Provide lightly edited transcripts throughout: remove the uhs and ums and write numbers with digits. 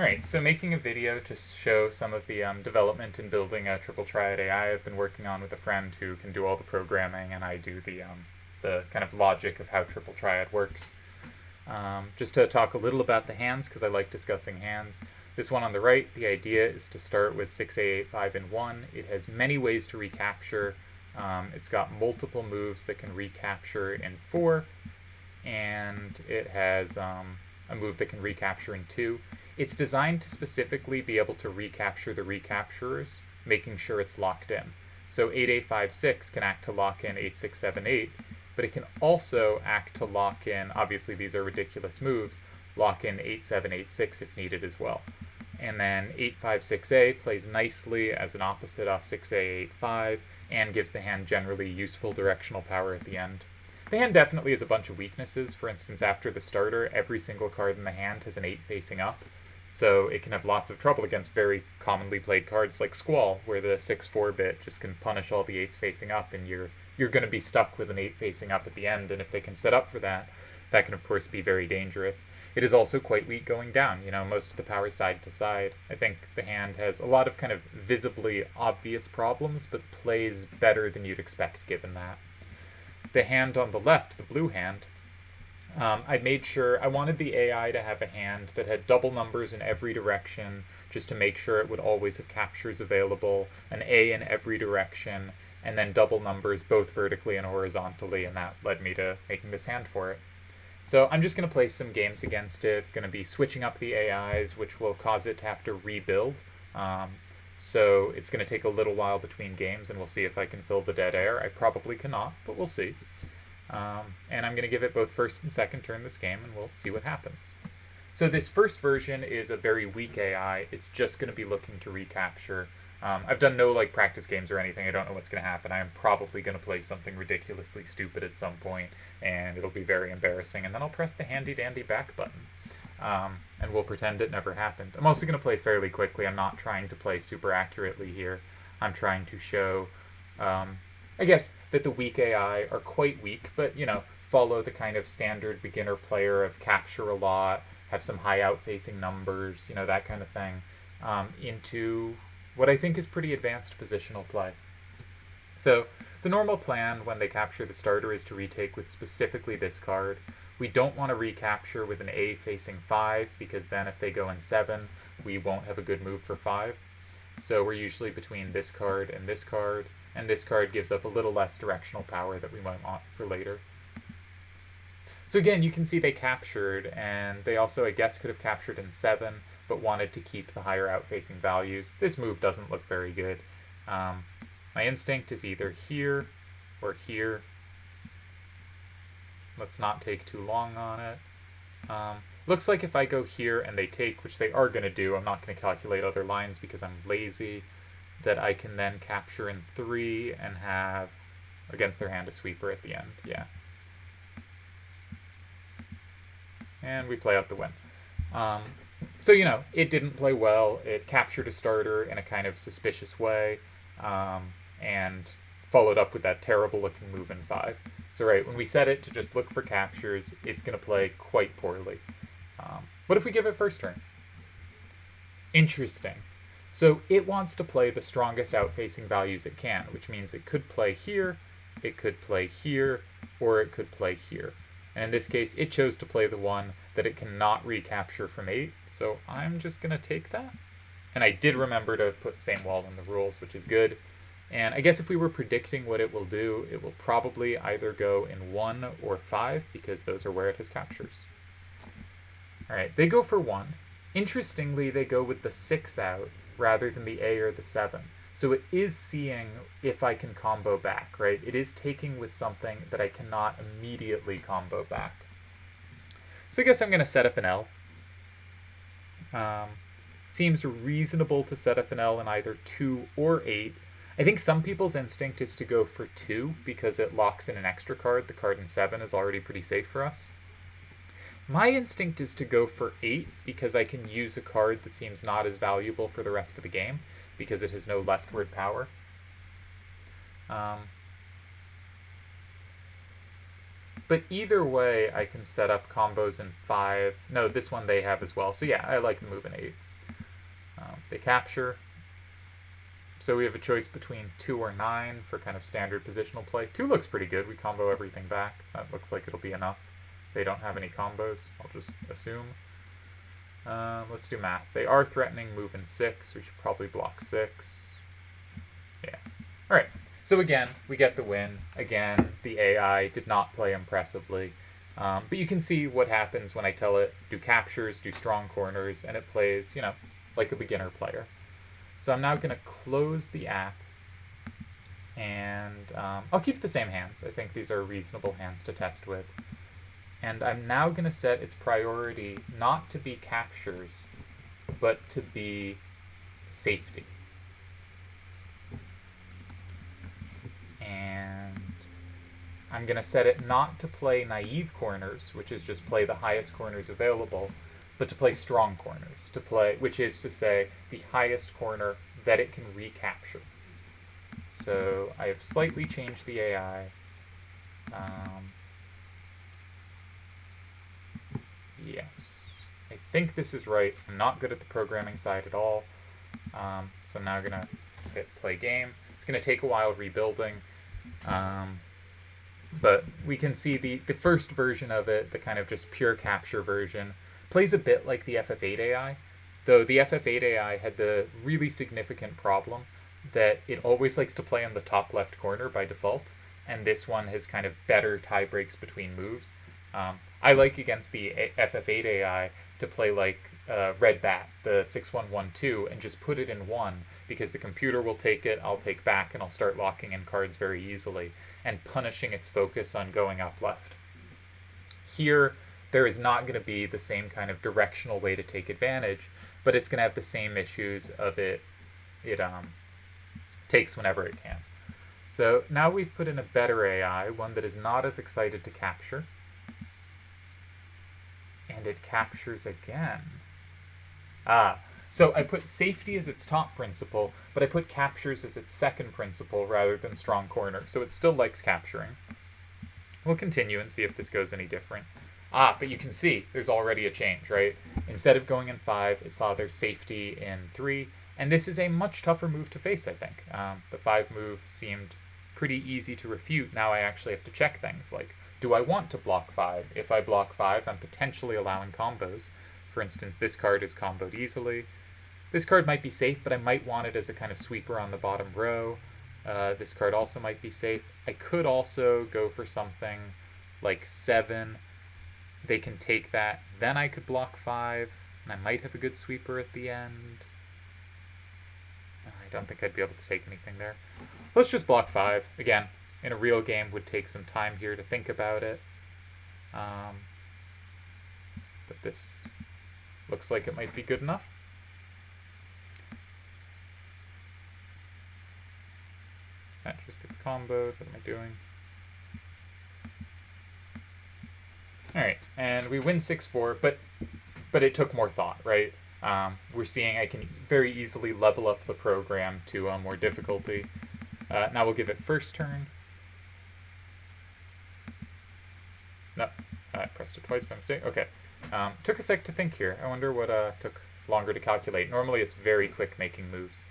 Alright, so making a video to show some of the development in building a triple triad AI I've been working on with a friend who can do all the programming, and I do the kind of logic of how triple triad works. Just to talk a little about the hands, because I like discussing hands. This one on the right, the idea is to start with 6A85 in 1. It has many ways to recapture. It's got multiple moves that can recapture in 4, and it has a move that can recapture in 2. It's designed to specifically be able to recapture the recapturers, making sure it's locked in. So 8A56 can act to lock in 8678, but it can also act to lock in, obviously these are ridiculous moves, lock in 8786 if needed as well. And then 856A plays nicely as an opposite off 6A85 and gives the hand generally useful directional power at the end. The hand definitely has a bunch of weaknesses. For instance, after the starter, every single card in the hand has an 8 facing up, so it can have lots of trouble against very commonly played cards like Squall, where the 6-4 bit just can punish all the 8s facing up, and you're going to be stuck with an 8 facing up at the end, and if they can set up for that, that can of course be very dangerous. It is also quite weak going down, most of the power side to side. I think the hand has a lot of kind of visibly obvious problems, but plays better than you'd expect given that. The hand on the left, the blue hand, I made sure I wanted the AI to have a hand that had double numbers in every direction, just to make sure it would always have captures available, an A in every direction, and then double numbers both vertically and horizontally, and that led me to making this hand for it. So I'm just going to play some games against it, going to be switching up the AIs, which will cause it to have to rebuild. So it's going to take a little while between games, and we'll see if I can fill the dead air. I probably cannot, but we'll see. And I'm going to give it both first and second turn this game, and we'll see what happens. So this first version is a very weak AI. It's just going to be looking to recapture. I've done no practice games or anything. I don't know what's going to happen. I am probably going to play something ridiculously stupid at some point, and it'll be very embarrassing. And then I'll press the handy-dandy back button, and we'll pretend it never happened. I'm also going to play fairly quickly. I'm not trying to play super accurately here. I'm trying to show I guess that the weak AI are quite weak, but, follow the kind of standard beginner player of capture a lot, have some high out-facing numbers, that kind of thing, into what I think is pretty advanced positional play. So the normal plan when they capture the starter is to retake with specifically this card. We don't want to recapture with an A facing 5, because then if they go in 7, we won't have a good move for 5. So we're usually between this card, and this card gives up a little less directional power that we might want for later. So again, you can see they captured, and they also, I guess, could have captured in 7, but wanted to keep the higher out-facing values. This move doesn't look very good. My instinct is either here or here. Let's not take too long on it. Looks like if I go here and they take, which they are going to do, I'm not going to calculate other lines because I'm lazy, that I can then capture in 3 and have, against their hand, a sweeper at the end. Yeah. And we play out the win. So, it didn't play well. It captured a starter in a kind of suspicious way, and followed up with that terrible-looking move in 5. So, right, when we set it to just look for captures, it's going to play quite poorly. What if we give it first turn? Interesting. So it wants to play the strongest out-facing values it can, which means it could play here, it could play here, or it could play here. And in this case, it chose to play the one that it cannot recapture from 8, so I'm just going to take that. And I did remember to put same wall in the rules, which is good. And I guess if we were predicting what it will do, it will probably either go in 1 or 5, because those are where it has captures. Alright, they go for 1. Interestingly, they go with the 6 out, rather than the A or the 7. So it is seeing if I can combo back, right? It is taking with something that I cannot immediately combo back. So I guess I'm going to set up an L. Seems reasonable to set up an L in either 2 or 8. I think some people's instinct is to go for 2 because it locks in an extra card. The card in 7 is already pretty safe for us. My instinct is to go for 8 because I can use a card that seems not as valuable for the rest of the game because it has no leftward power. But either way, I can set up combos in 5. No, this one they have as well. So yeah, I like the move in 8. They capture. So we have a choice between 2 or 9 for kind of standard positional play. 2 looks pretty good. We combo everything back. That looks like it'll be enough. They don't have any combos. I'll just assume. Let's do math. They are threatening move in 6. We should probably block 6. Yeah. Alright. So again, we get the win. Again, the AI did not play impressively. But you can see what happens when I tell it do captures, do strong corners, and it plays, you know, like a beginner player. So I'm now going to close the app, and I'll keep the same hands. I think these are reasonable hands to test with. And I'm now going to set its priority not to be captures, but to be safety. And I'm going to set it not to play naive corners, which is just play the highest corners available, but to play strong corners, to play, which is to say the highest corner that it can recapture. So I have slightly changed the AI. Yes, I think this is right. I'm not good at the programming side at all. So I'm now going to hit play game. It's going to take a while rebuilding. But we can see the first version of it, the kind of just pure capture version, plays a bit like the FF8 AI, though the FF8 AI had the really significant problem that it always likes to play in the top left corner by default, and this one has kind of better tie breaks between moves. I like against the FF8 AI to play like Red Bat, the 6112, and just put it in 1, because the computer will take it, I'll take back, and I'll start locking in cards very easily, and punishing its focus on going up left. Here, there is not going to be the same kind of directional way to take advantage, but it's going to have the same issues of it takes whenever it can. So now we've put in a better AI, one that is not as excited to capture. And it captures again. So I put safety as its top principle, but I put captures as its second principle rather than strong corner. So it still likes capturing. We'll continue and see if this goes any different. But you can see there's already a change, right? Instead of going in 5, it saw there's safety in 3. And this is a much tougher move to face, I think. The 5 move seemed pretty easy to refute. Now I actually have to check things like, do I want to block 5? If I block 5, I'm potentially allowing combos. For instance, this card is comboed easily. This card might be safe, but I might want it as a kind of sweeper on the bottom row. This card also might be safe. I could also go for something like 7. They can take that. Then I could block 5, and I might have a good sweeper at the end. I don't think I'd be able to take anything there. So let's just block 5. Again, in a real game would take some time here to think about it. But this looks like it might be good enough. That just gets comboed. What am I doing? Alright, and we win 6-4, but it took more thought, right? We're seeing I can very easily level up the program to more difficulty. Now we'll give it first turn. No, I pressed it twice by mistake. Okay. Took a sec to think here. I wonder what took longer to calculate. Normally it's very quick making moves.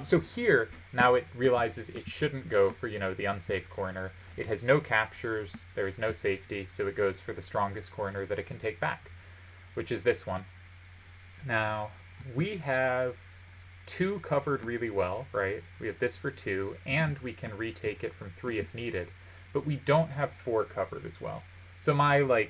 So here, now it realizes it shouldn't go for, the unsafe corner. It has no captures, there is no safety, so it goes for the strongest corner that it can take back, which is this one. Now, we have 2 covered really well, right? We have this for 2, and we can retake it from 3 if needed, but we don't have 4 covered as well. So my,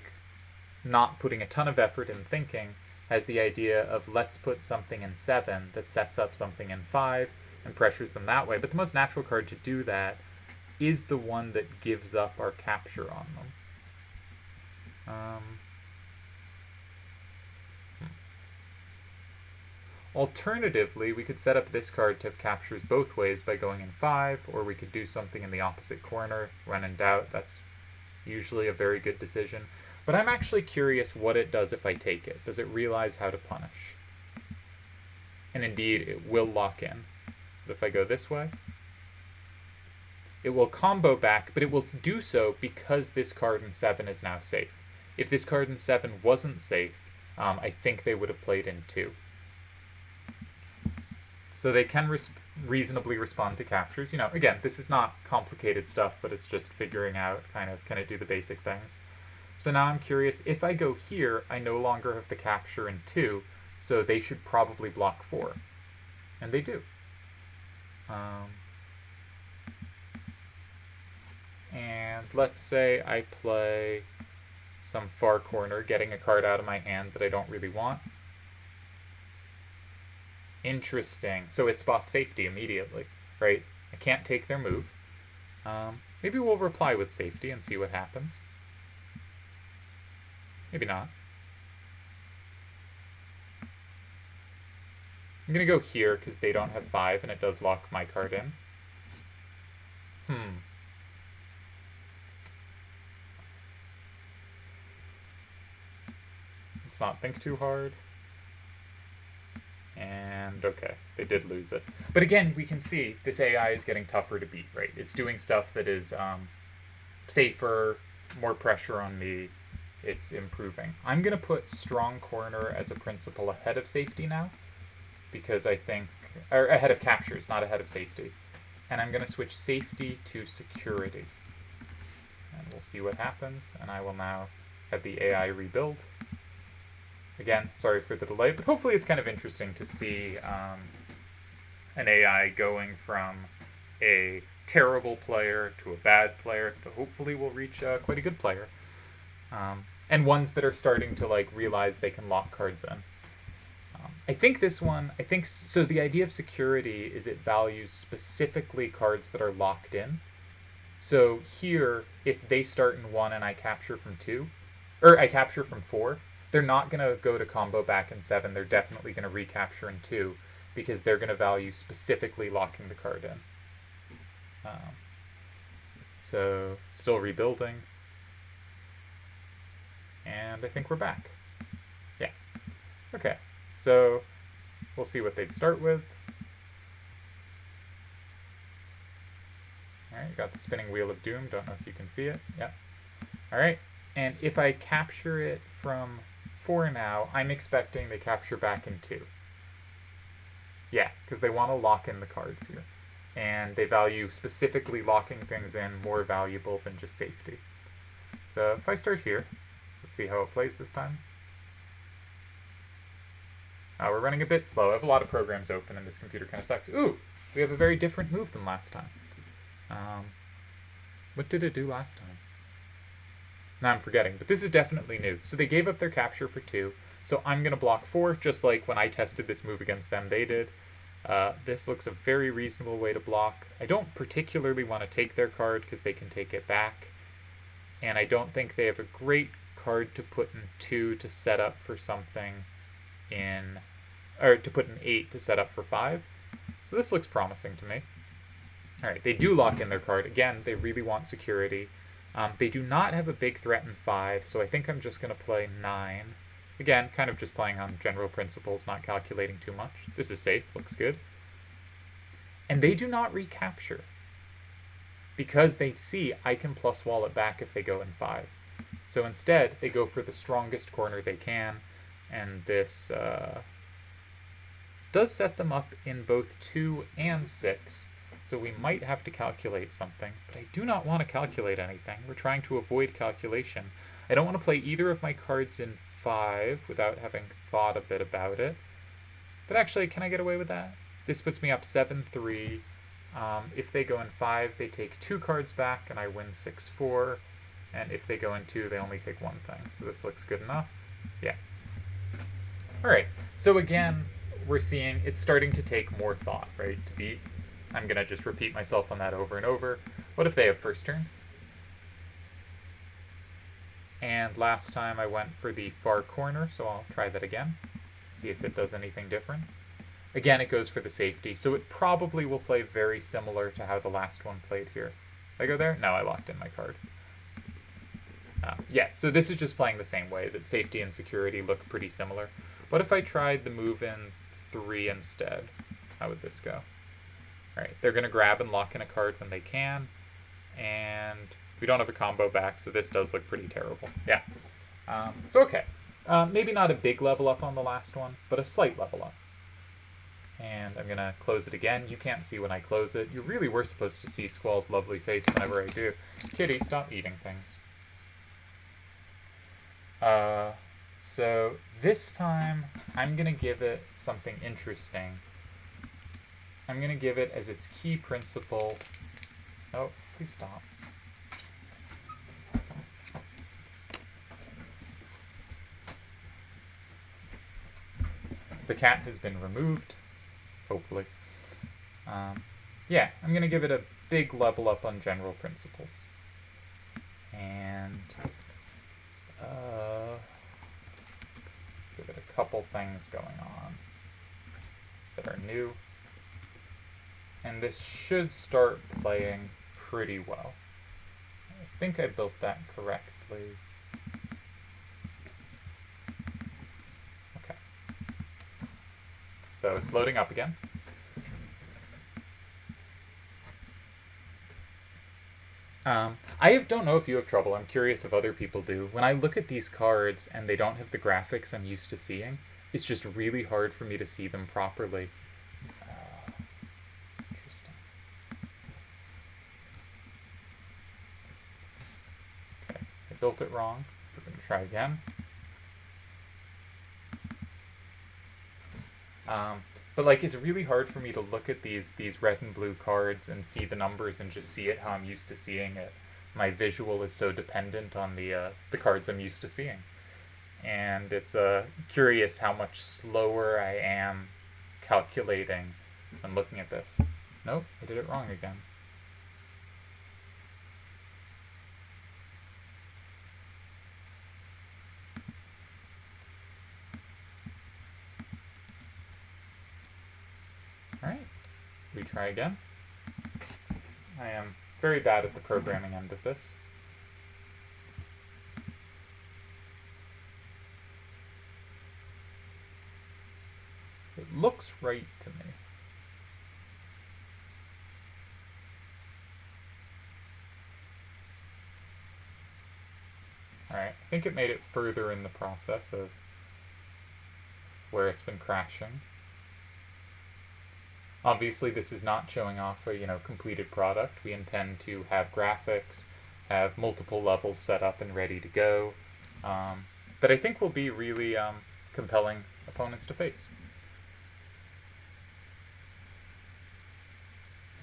not putting a ton of effort in thinking has the idea of let's put something in 7 that sets up something in 5 and pressures them that way. But the most natural card to do that is the one that gives up our capture on them. Alternatively, we could set up this card to have captures both ways by going in 5, or we could do something in the opposite corner. When in doubt, that's usually a very good decision. But I'm actually curious what it does if I take it. Does it realize how to punish? And indeed, it will lock in. But if I go this way, it will combo back, but it will do so because this card in 7 is now safe. If this card in 7 wasn't safe, I think they would have played in 2. So they can reasonably respond to captures. You know, again, this is not complicated stuff, but it's just figuring out kind of, can it do the basic things. So now I'm curious, if I go here, I no longer have the capture in 2, so they should probably block 4. And they do. And let's say I play some far corner, getting a card out of my hand that I don't really want. Interesting. So it spots safety immediately, right? I can't take their move. Maybe we'll reply with safety and see what happens. Maybe not. I'm going to go here because they don't have 5 and it does lock my card in. Let's not think too hard. And okay, they did lose it. But again, we can see this AI is getting tougher to beat, right? It's doing stuff that is safer, more pressure on me. It's improving. I'm going to put strong corner as a principle ahead of safety now, because I think, or ahead of captures, not ahead of safety. And I'm going to switch safety to security. And we'll see what happens, and I will now have the AI rebuild. Again, sorry for the delay, but hopefully it's kind of interesting to see an AI going from a terrible player to a bad player to hopefully we'll reach quite a good player. And ones that are starting to like realize they can lock cards in. I think this one, so the idea of security is it values specifically cards that are locked in. So here, if they start in 1 and I capture from 2, or I capture from 4, they're not going to go to combo back in 7. They're definitely going to recapture in 2 because they're going to value specifically locking the card in. So still rebuilding. And I think we're back. Yeah. Okay. So we'll see what they'd start with. All right, got the spinning wheel of doom. Don't know if you can see it. Yeah. All right. And if I capture it from 4 now, I'm expecting they capture back in 2. Yeah, because they want to lock in the cards here. And they value specifically locking things in more valuable than just safety. So if I start here, let's see how it plays this time. We're running a bit slow. I have a lot of programs open and this computer kind of sucks. Ooh, we have a very different move than last time. What did it do last time? Now I'm forgetting, but this is definitely new. So they gave up their capture for 2. So I'm going to block 4, just like when I tested this move against them, they did. This looks a very reasonable way to block. I don't particularly want to take their card because they can take it back. And I don't think they have a great card to put in 2 to set up for something in, or to put in 8 to set up for 5. So this looks promising to me. All right, they do lock in their card. Again, they really want security. They do not have a big threat in 5, so I think I'm just going to play 9. Again, kind of just playing on general principles, not calculating too much. This is safe, looks good. And they do not recapture, because they see I can plus wall it back if they go in 5. So instead, they go for the strongest corner they can, and this does set them up in both 2 and 6. So we might have to calculate something, but I do not want to calculate anything. We're trying to avoid calculation. I don't want to play either of my cards in 5 without having thought a bit about it. But actually, can I get away with that? This puts me up 7-3. If they go in 5, they take 2 cards back, and I win 6-4. And if they go in 2, they only take 1 thing. So this looks good enough. Yeah. All right. So again, we're seeing it's starting to take more thought, right, to beat. I'm going to just repeat myself on that over and over. What if they have first turn? And last time I went for the far corner, so I'll try that again. See if it does anything different. Again, it goes for the safety, so it probably will play very similar to how the last one played here. Did I go there? No, I locked in my card. Yeah, so this is just playing the same way, that safety and security look pretty similar. What if I tried the move in 3 instead? How would this go? All right, they're going to grab and lock in a card when they can, and we don't have a combo back, so this does look pretty terrible. Yeah. So okay. Maybe not a big level up on the last one, but a slight level up. And I'm going to close it again. You can't see when I close it. You really were supposed to see Squall's lovely face whenever I do. Kitty, stop eating things. So this time, I'm going to give it something interesting. I'm going to give it as its key principle... Oh, please stop. The cat has been removed, hopefully. Yeah, I'm going to give it a big level up on general principles. And give it a couple things going on that are new. And this should start playing pretty well. I think I built that correctly. Okay. So it's loading up again. I don't know if you have trouble. I'm curious if other people do. When I look at these cards and they don't have the graphics I'm used to seeing, it's just really hard for me to see them properly. Interesting. Okay, I built it wrong. We're going to try again. But like, it's really hard for me to look at these red and blue cards and see the numbers and just see it how I'm used to seeing it. My visual is so dependent on the cards I'm used to seeing. And it's curious how much slower I am calculating when looking at this. Nope, I did it wrong again. Alright, we try again. I am very bad at the programming end of this. It looks right to me. Alright, I think it made it further in the process of where it's been crashing. Obviously, this is not showing off a completed product. We intend to have graphics, have multiple levels set up and ready to go, that I think will be really compelling opponents to face.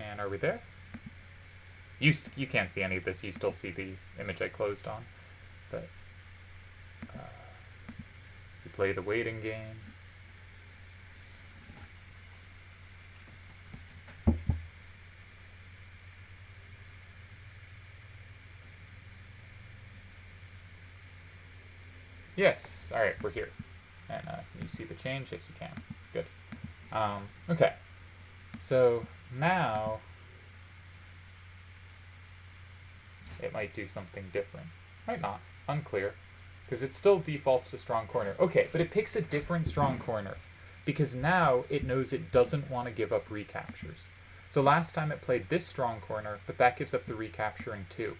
And are we there? You can't see any of this. You still see the image I closed on, but we play the waiting game. Yes, alright, we're here. And can you see the change? Yes, you can. Good. Okay, so now it might do something different. Might not. Unclear. Because it still defaults to strong corner. Okay, but it picks a different strong corner. Because now it knows it doesn't want to give up recaptures. So last time it played this strong corner, but that gives up the recapturing too.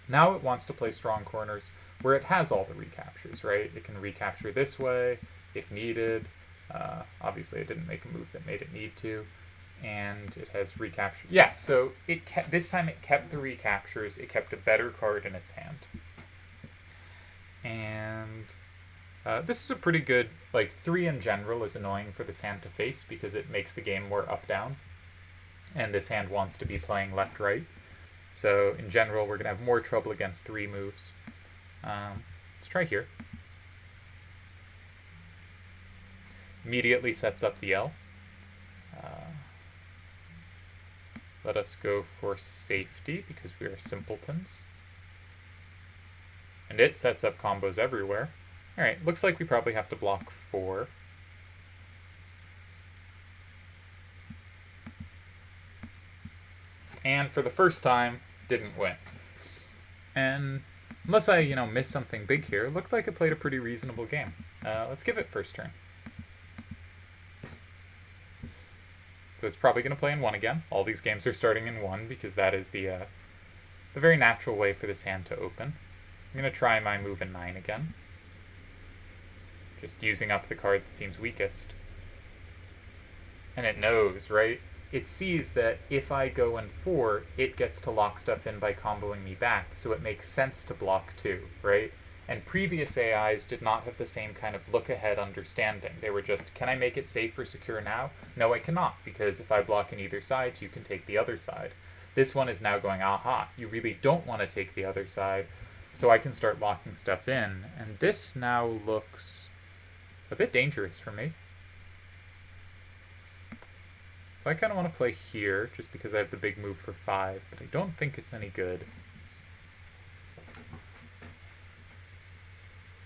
Now it wants to play strong corners where it has all the recaptures, right? It can recapture this way if needed. Obviously, I didn't make a move that made it need to. And it has recapture. Yeah, so this time it kept the recaptures. It kept a better card in its hand. And this is a pretty good... 3 in general is annoying for this hand to face because it makes the game more up-down. And this hand wants to be playing left-right. So in general, we're going to have more trouble against 3 moves. Let's try here. Immediately sets up the L. Let us go for safety because we are simpletons. And it sets up combos everywhere. Alright, looks like we probably have to block 4. And for the first time, didn't win. And unless I, missed something big here, it looked like it played a pretty reasonable game. Let's give it first turn. So it's probably going to play in 1 again. All these games are starting in 1 because that is the very natural way for this hand to open. I'm going to try my move in 9 again. Just using up the card that seems weakest. And it knows, right? It sees that if I go in 4, it gets to lock stuff in by comboing me back, so it makes sense to block 2, right? And previous AIs did not have the same kind of look-ahead understanding. They were just, can I make it safe or secure now? No, I cannot, because if I block in either side, you can take the other side. This one is now going, aha, you really don't want to take the other side, so I can start locking stuff in. And this now looks a bit dangerous for me. So I kind of want to play here, just because I have the big move for 5, but I don't think it's any good.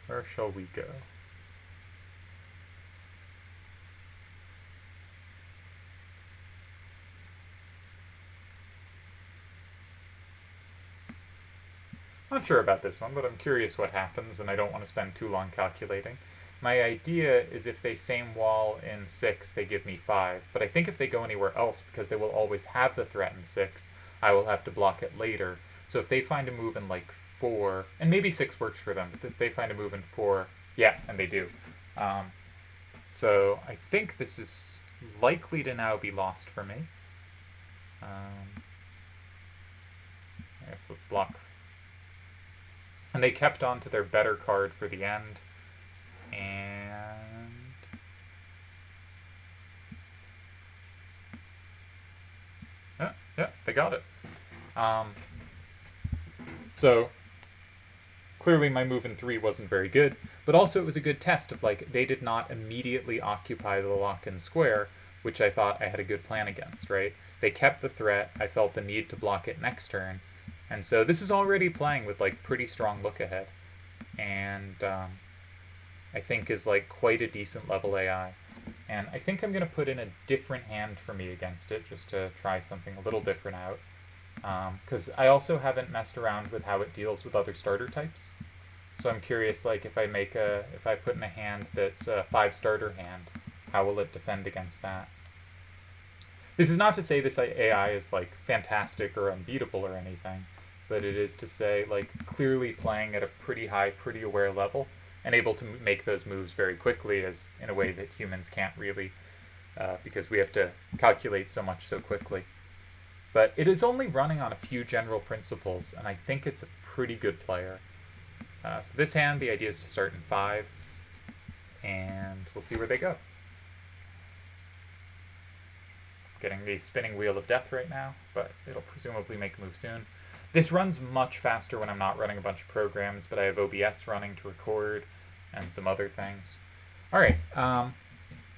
Where shall we go? Not sure about this one, but I'm curious what happens, and I don't want to spend too long calculating. My idea is if they same wall in 6, they give me 5. But I think if they go anywhere else, because they will always have the threat in 6, I will have to block it later. So if they find a move in like 4, and maybe 6 works for them, but if they find a move in 4, yeah, and they do. So I think this is likely to now be lost for me. Yes, let's block. And they kept on to their better card for the end. And yeah, they got it. So clearly my move in 3 wasn't very good, but also it was a good test of like they did not immediately occupy the lock-in square, which I thought I had a good plan against, right? They kept the threat. I felt the need to block it next turn. And so this is already playing with like pretty strong look ahead. And I think is like quite a decent level AI. And I think I'm going to put in a different hand for me against it, just to try something a little different out. Because I also haven't messed around with how it deals with other starter types. So I'm curious, like, if I put in a hand that's a 5 starter hand, how will it defend against that? This is not to say this AI is, like, fantastic or unbeatable or anything, but it is to say, like, clearly playing at a pretty high, pretty aware level, and able to make those moves very quickly as in a way that humans can't really, because we have to calculate so much so quickly. But it is only running on a few general principles, and I think it's a pretty good player. So this hand, the idea is to start in 5, and we'll see where they go. Getting the spinning wheel of death right now, but it'll presumably make a move soon. This runs much faster when I'm not running a bunch of programs, but I have OBS running to record and some other things. All right.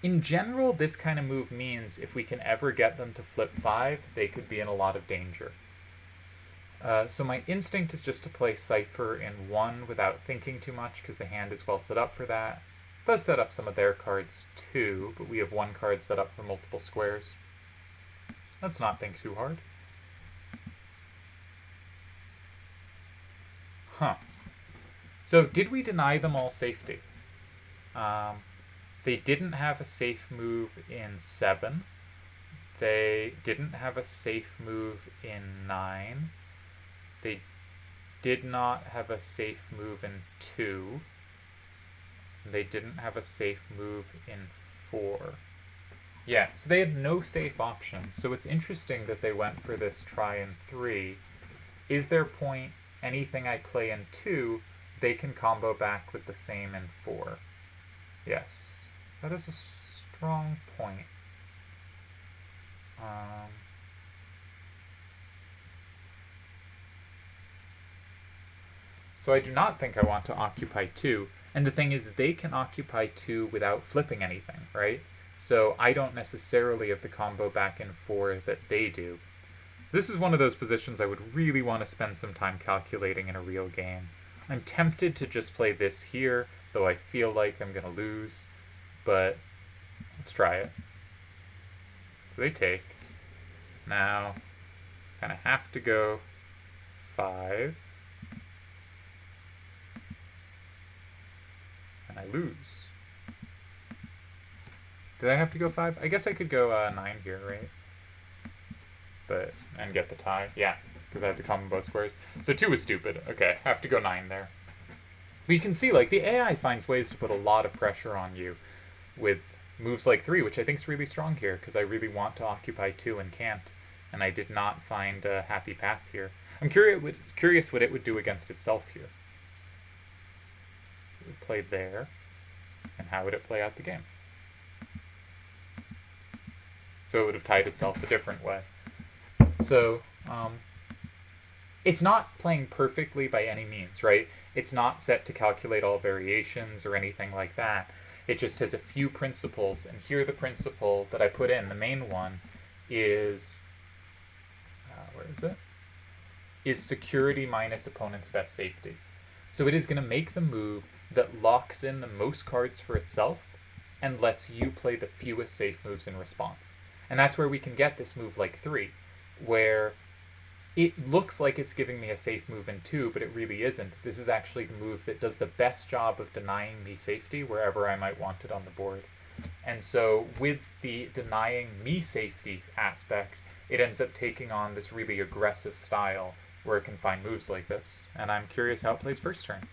In general, this kind of move means if we can ever get them to flip 5, they could be in a lot of danger. So my instinct is just to play Cypher in 1 without thinking too much, because the hand is well set up for that. It does set up some of their cards too, but we have 1 card set up for multiple squares. Let's not think too hard. Huh. So did we deny them all safety? They didn't have a safe move in 7. They didn't have a safe move in 9. They did not have a safe move in 2. They didn't have a safe move in 4. Yeah, so they had no safe options. So it's interesting that they went for this try in 3. Is their point anything I play in 2, they can combo back with the same in 4? Yes. That is a strong point. So I do not think I want to occupy 2. And the thing is, they can occupy 2 without flipping anything, right? So I don't necessarily have the combo back in 4 that they do. So this is one of those positions I would really want to spend some time calculating in a real game. I'm tempted to just play this here, though I feel like I'm going to lose. But let's try it. So they take. Now, kind of have to go 5. And I lose. Did I have to go 5? I guess I could go 9 here, right? And get the tie. Yeah, because I have to combo both squares. So 2 is stupid. Okay, have to go 9 there. But you can see, like, the AI finds ways to put a lot of pressure on you with moves like 3, which I think is really strong here, because I really want to occupy 2 and can't, and I did not find a happy path here. I'm curious what it would do against itself here. It would play there, and how would it play out the game? So it would have tied itself a different way. So, it's not playing perfectly by any means, right? It's not set to calculate all variations or anything like that. It just has a few principles, and here the principle that I put in, the main one, is, where is it? Is security minus opponent's best safety. So it is going to make the move that locks in the most cards for itself and lets you play the fewest safe moves in response. And that's where we can get this move like 3, where it looks like it's giving me a safe move in 2, but it really isn't. This is actually the move that does the best job of denying me safety wherever I might want it on the board. And so with the denying me safety aspect, it ends up taking on this really aggressive style where it can find moves like this. And I'm curious how it plays first turn.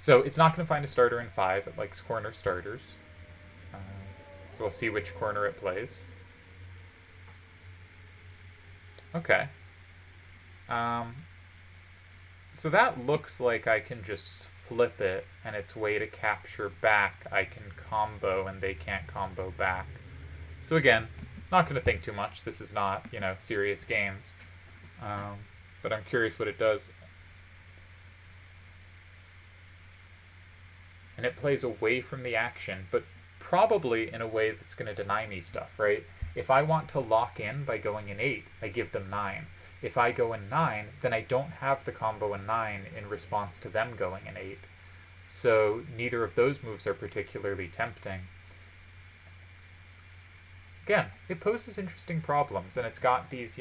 So it's not going to find a starter in 5. It likes corner starters. So we'll see which corner it plays. Okay. So that looks like I can just flip it, and its way to capture back, I can combo, and they can't combo back. So again, not going to think too much. This is not, serious games. But I'm curious what it does. And it plays away from the action, but probably in a way that's going to deny me stuff, right? If I want to lock in by going in 8, I give them 9. If I go in 9, then I don't have the combo in 9 in response to them going in 8. So neither of those moves are particularly tempting. Again, it poses interesting problems, and it's got these,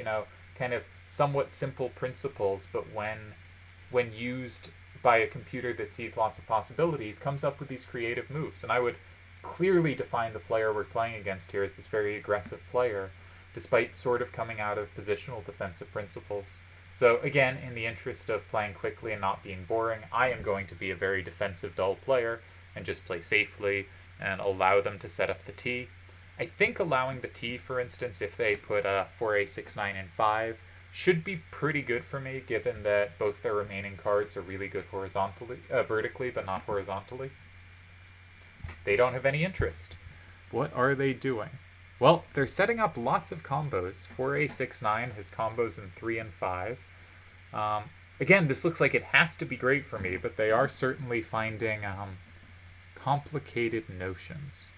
kind of somewhat simple principles, but when used by a computer that sees lots of possibilities, comes up with these creative moves. And I would clearly define the player we're playing against here as this very aggressive player, despite sort of coming out of positional defensive principles. So again, in the interest of playing quickly and not being boring, I am going to be a very defensive, dull player and just play safely and allow them to set up the T. I think allowing the T, for instance, if they put a 4A, 6, 9, and 5, should be pretty good for me, given that both their remaining cards are really good vertically, but not horizontally. They don't have any interest. What are they doing? Well, they're setting up lots of combos. 4A, 6, 9 has combos in 3 and 5. Again, this looks like it has to be great for me, but they are certainly finding complicated notions.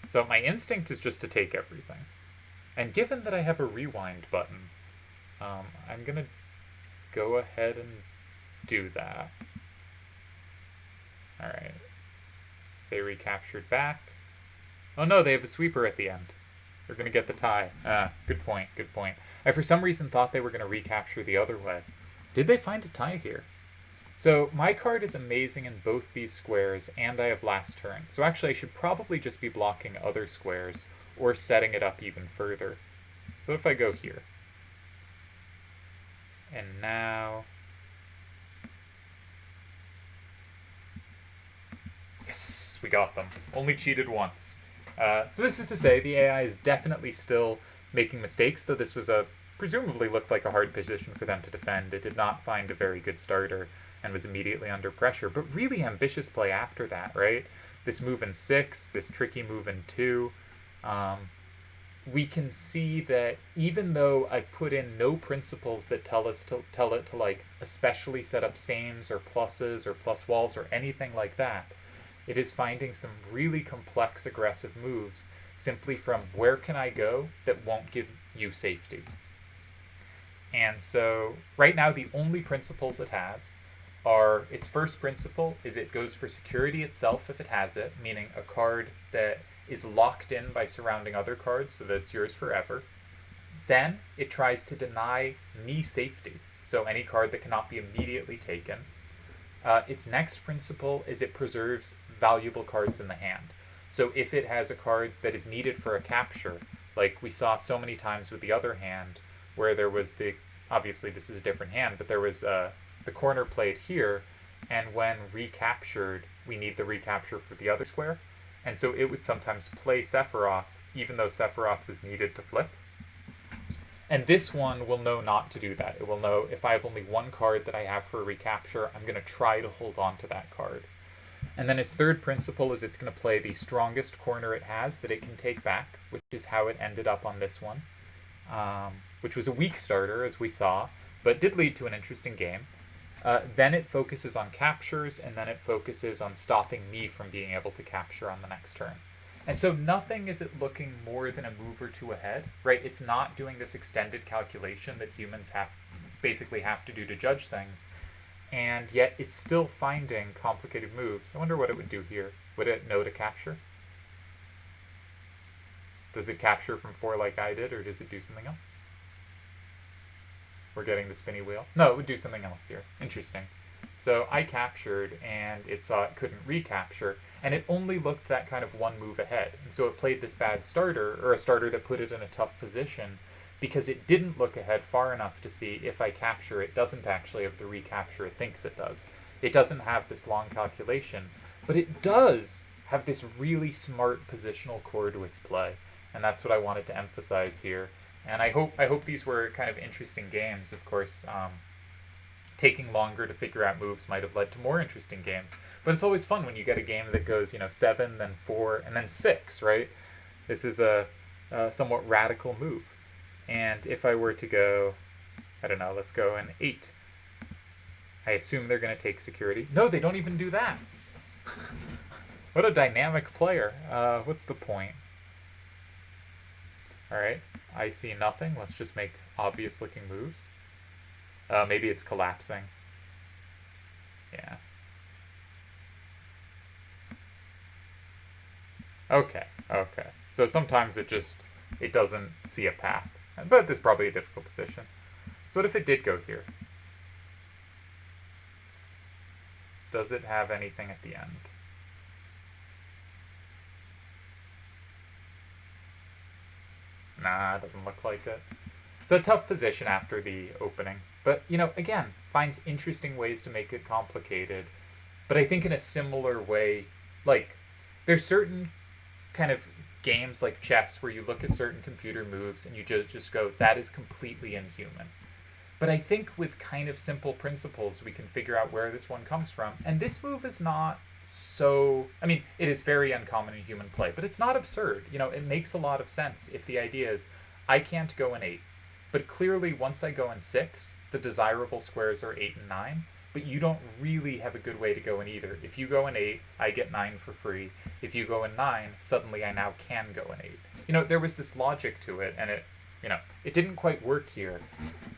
So my instinct is just to take everything. And given that I have a rewind button, I'm going to go ahead and do that. Alright. They recaptured back. Oh no, they have a sweeper at the end. They're going to get the tie. Good point, good point. I for some reason thought they were going to recapture the other way. Did they find a tie here? So my card is amazing in both these squares, and I have last turn. So actually I should probably just be blocking other squares, or setting it up even further. So if I go here, and now, yes, we got them. Only cheated once. So this is to say the AI is definitely still making mistakes, though this was presumably looked like a hard position for them to defend. It did not find a very good starter and was immediately under pressure, but really ambitious play after that, right? This move in 6, this tricky move in 2. We can see that even though I've put in no principles that tell it to like especially set up sames or pluses or plus walls or anything like that, it is finding some really complex aggressive moves simply from where can I go that won't give you safety. And so right now the only principles it has are, its first principle is it goes for security itself if it has it, meaning a card that is locked in by surrounding other cards so that it's yours forever. Then it tries to deny me safety, so any card that cannot be immediately taken. Its next principle is it preserves valuable cards in the hand. So if it has a card that is needed for a capture, like we saw so many times with the other hand, where there was obviously this is a different hand, but there was the corner played here, and when recaptured, we need the recapture for the other square. And so it would sometimes play Sephiroth, even though Sephiroth was needed to flip. And this one will know not to do that. It will know if I have only one card that I have for a recapture, I'm going to try to hold on to that card. And then its third principle is it's going to play the strongest corner it has that it can take back, which is how it ended up on this one, which was a weak starter, as we saw, but did lead to an interesting game. Then it focuses on captures, and then it focuses on stopping me from being able to capture on the next turn. And so nothing is it looking more than a move or two ahead, right? It's not doing this extended calculation that humans basically have to do to judge things. And yet it's still finding complicated moves. I wonder what it would do here. Would it know to capture? Does it capture from 4 like I did, or does it do something else? We're getting the spinny wheel. No, it would do something else here. Interesting. So I captured, and it saw it couldn't recapture, and it only looked that kind of one move ahead. And so it played this bad starter, or a starter that put it in a tough position, because it didn't look ahead far enough to see if I capture, it doesn't actually have the recapture it thinks it does. It doesn't have this long calculation, but it does have this really smart positional core to its play. And that's what I wanted to emphasize here. And I hope these were kind of interesting games. Of course, taking longer to figure out moves might have led to more interesting games. But it's always fun when you get a game that goes, 7, then 4, and then 6, right? This is a somewhat radical move. And if I were to go, I don't know, let's go an 8. I assume they're going to take security. No, they don't even do that. What a dynamic player. What's the point? All right, I see nothing. Let's just make obvious looking moves. Maybe it's collapsing. Yeah. Okay. So sometimes it doesn't see a path. But this is probably a difficult position. So what if it did go here? Does it have anything at the end? Nah, it doesn't look like it. It's a tough position after the opening. But, again, finds interesting ways to make it complicated. But I think in a similar way, like, there's certain kind of games like chess where you look at certain computer moves and you just go, that is completely inhuman. But I think with kind of simple principles, we can figure out where this one comes from. And this move is not so... I mean, it is very uncommon in human play, but it's not absurd. It makes a lot of sense if the idea is, I can't go in 8. But clearly, once I go in 6, the desirable squares are 8 and 9. But you don't really have a good way to go in either. If you go in 8, I get 9 for free. If you go in 9, suddenly I now can go in 8. There was this logic to it, and it didn't quite work here.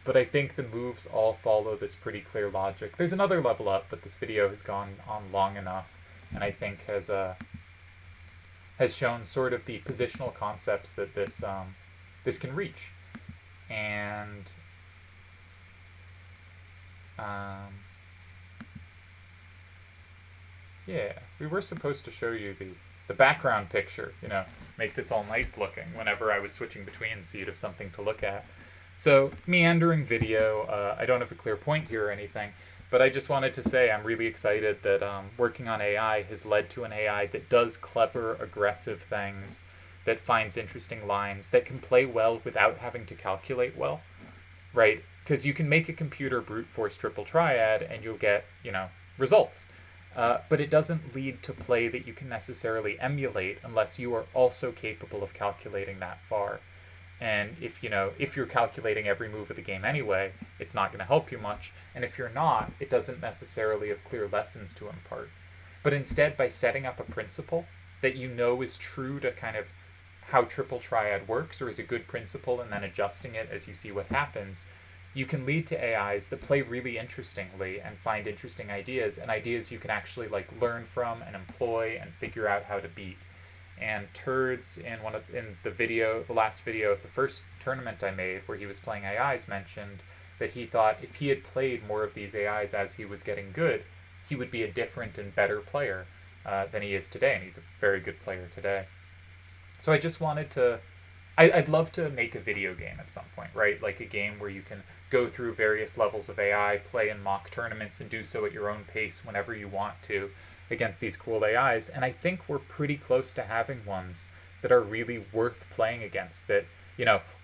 But I think the moves all follow this pretty clear logic. There's another level up, but this video has gone on long enough, and I think has shown sort of the positional concepts that this can reach. And yeah, we were supposed to show you the background picture, make this all nice looking whenever I was switching between so you'd have something to look at. So, meandering video, I don't have a clear point here or anything, but I just wanted to say I'm really excited that working on AI has led to an AI that does clever, aggressive things, that finds interesting lines, that can play well without having to calculate well, right? Because you can make a computer brute force triple triad and you'll get, results. But it doesn't lead to play that you can necessarily emulate unless you are also capable of calculating that far. And if you're calculating every move of the game anyway, it's not going to help you much. And if you're not, it doesn't necessarily have clear lessons to impart. But instead, by setting up a principle that is true to kind of how triple triad works, or is a good principle, and then adjusting it as you see what happens, you can lead to AIs that play really interestingly and find interesting ideas, and ideas you can actually learn from and employ and figure out how to beat. And Turds in the last video of the first tournament I made where he was playing AIs mentioned that he thought if he had played more of these AIs as he was getting good, he would be a different and better player than he is today, and he's a very good player today. So I just wanted to I'd love to make a video game at some point, right? Like a game where you can go through various levels of AI, play in mock tournaments, and do so at your own pace whenever you want to against these cool AIs. And I think we're pretty close to having ones that are really worth playing against, that,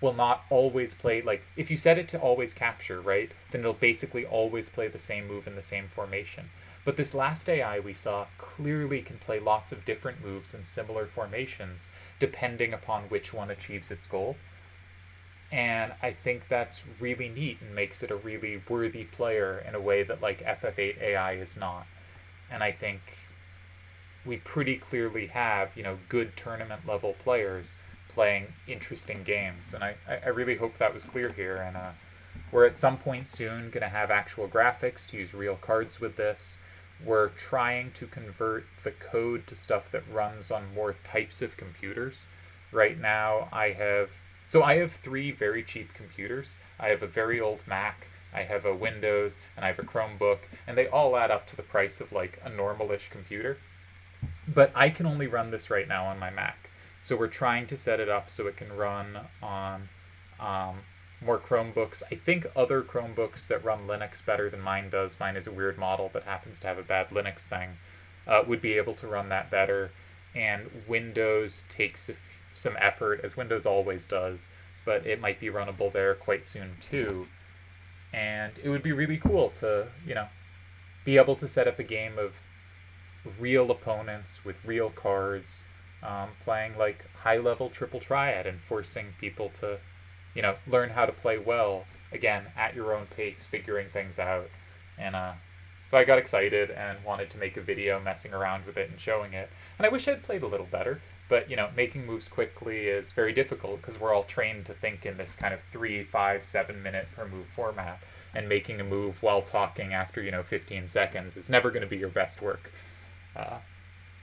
will not always play, like, if you set it to always capture, right, then it'll basically always play the same move in the same formation. But this last AI we saw clearly can play lots of different moves in similar formations, depending upon which one achieves its goal. And I think that's really neat and makes it a really worthy player in a way that, like, FF8 AI is not. And I think we pretty clearly have, good tournament level players playing interesting games. And I really hope that was clear here. And we're at some point soon going to have actual graphics to use real cards with this. We're trying to convert the code to stuff that runs on more types of computers. Right now, I have 3 very cheap computers. I have a very old Mac, I have a Windows, and I have a Chromebook, and they all add up to the price of like a normal-ish computer. But I can only run this right now on my Mac. So we're trying to set it up so it can run on more Chromebooks. I think other Chromebooks that run Linux better than mine does, mine is a weird model that happens to have a bad Linux thing, would be able to run that better. And Windows takes some effort, as Windows always does, but it might be runnable there quite soon too. And it would be really cool to, be able to set up a game of real opponents with real cards, playing like high-level triple triad and forcing people to, learn how to play well, again, at your own pace, figuring things out. And so I got excited and wanted to make a video messing around with it and showing it. And I wish I'd played a little better, but, making moves quickly is very difficult because we're all trained to think in this kind of 3, 5, 7 minute per move format. And making a move while talking after, 15 seconds is never going to be your best work.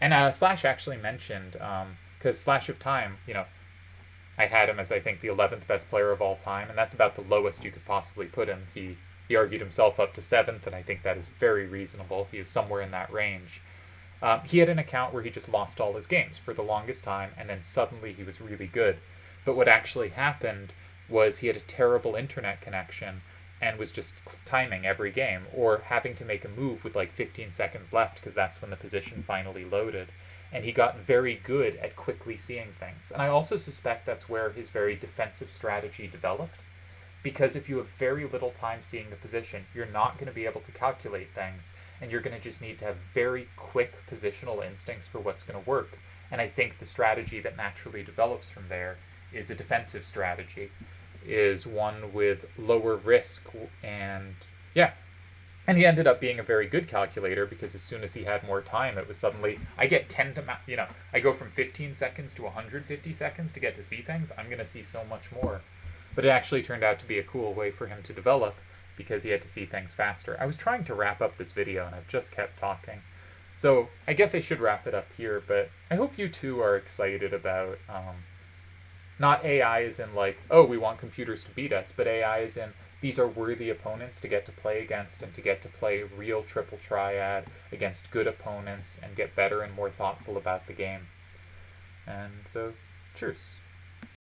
And Slash actually mentioned, because Slash of Time, I had him as, I think, the 11th best player of all time, and that's about the lowest you could possibly put him. He argued himself up to 7th, and I think that is very reasonable. He is somewhere in that range. He had an account where he just lost all his games for the longest time, and then suddenly he was really good. But what actually happened was he had a terrible internet connection and was just timing every game, or having to make a move with like 15 seconds left because that's when the position finally loaded. And he got very good at quickly seeing things. And I also suspect that's where his very defensive strategy developed, because if you have very little time seeing the position, you're not going to be able to calculate things, and you're going to just need to have very quick positional instincts for what's going to work. And I think the strategy that naturally develops from there is a defensive strategy, is one with lower risk. And yeah, and he ended up being a very good calculator, because as soon as he had more time, it was suddenly, I get 10 to, I go from 15 seconds to 150 seconds to get to see things. I'm going to see so much more. But it actually turned out to be a cool way for him to develop, because he had to see things faster. I was trying to wrap up this video, and I've just kept talking. So I guess I should wrap it up here, but I hope you too are excited about, not AI as in like, oh, we want computers to beat us, but AI as in these are worthy opponents to get to play against, and to get to play real triple triad against good opponents and get better and more thoughtful about the game. And so, cheers.